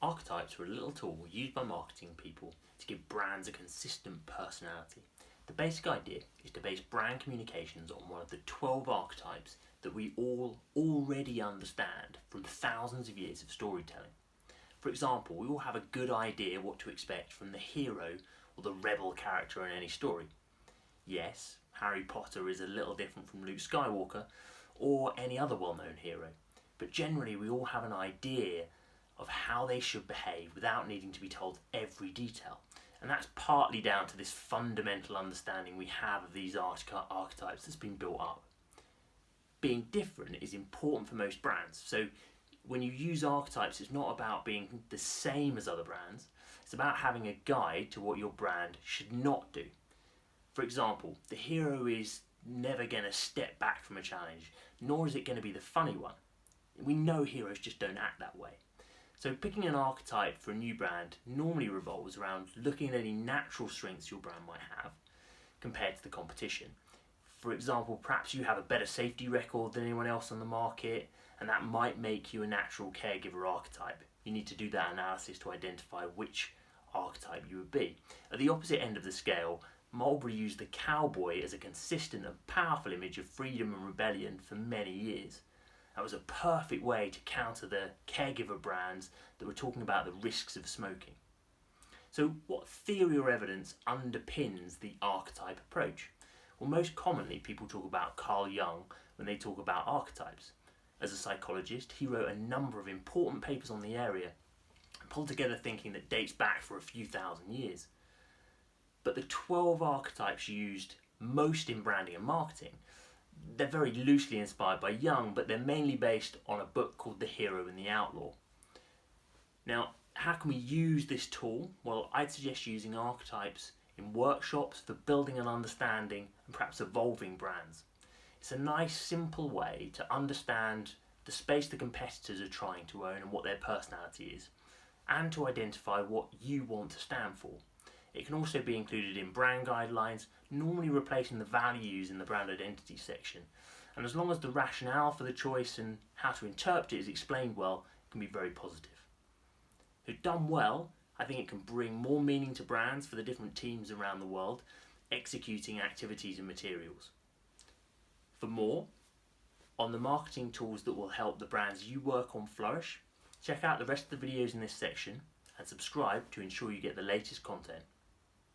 Archetypes are a little tool used by marketing people to give brands a consistent personality. The basic idea is to base brand communications on one of the 12 archetypes that we all already understand from thousands of years of storytelling. For example, we all have a good idea what to expect from the hero or the rebel character in any story. Yes, Harry Potter is a little different from Luke Skywalker or any other well-known hero, but generally we all have an idea of how they should behave without needing to be told every detail. And that's partly down to this fundamental understanding we have of these archetypes that's been built up. Being different is important for most brands, so when you use archetypes, it's not about being the same as other brands, it's about having a guide to what your brand should not do. For example, the hero is never going to step back from a challenge, nor is it going to be the funny one. We know heroes just don't act that way. So picking an archetype for a new brand normally revolves around looking at any natural strengths your brand might have compared to the competition. For example, perhaps you have a better safety record than anyone else on the market, and that might make you a natural caregiver archetype. You need to do that analysis to identify which archetype you would be. At the opposite end of the scale, Mulberry used the cowboy as a consistent and powerful image of freedom and rebellion for many years. That was a perfect way to counter the caregiver brands that were talking about the risks of smoking. So what theory or evidence underpins the archetype approach? Well, most commonly people talk about Carl Jung when they talk about archetypes. As a psychologist, he wrote a number of important papers on the area and pulled together thinking that dates back for a few thousand years. But the 12 archetypes used most in branding and marketing, they're very loosely inspired by Jung, but they're mainly based on a book called The Hero and the Outlaw. Now, how can we use this tool? Well, I'd suggest using archetypes in workshops for building and understanding and perhaps evolving brands. It's a nice, simple way to understand the space the competitors are trying to own and what their personality is, and to identify what you want to stand for. It can also be included in brand guidelines, normally replacing the values in the brand identity section. And as long as the rationale for the choice and how to interpret it is explained well, it can be very positive. So done well, I think it can bring more meaning to brands for the different teams around the world, executing activities and materials. For more on the marketing tools that will help the brands you work on flourish, check out the rest of the videos in this section and subscribe to ensure you get the latest content.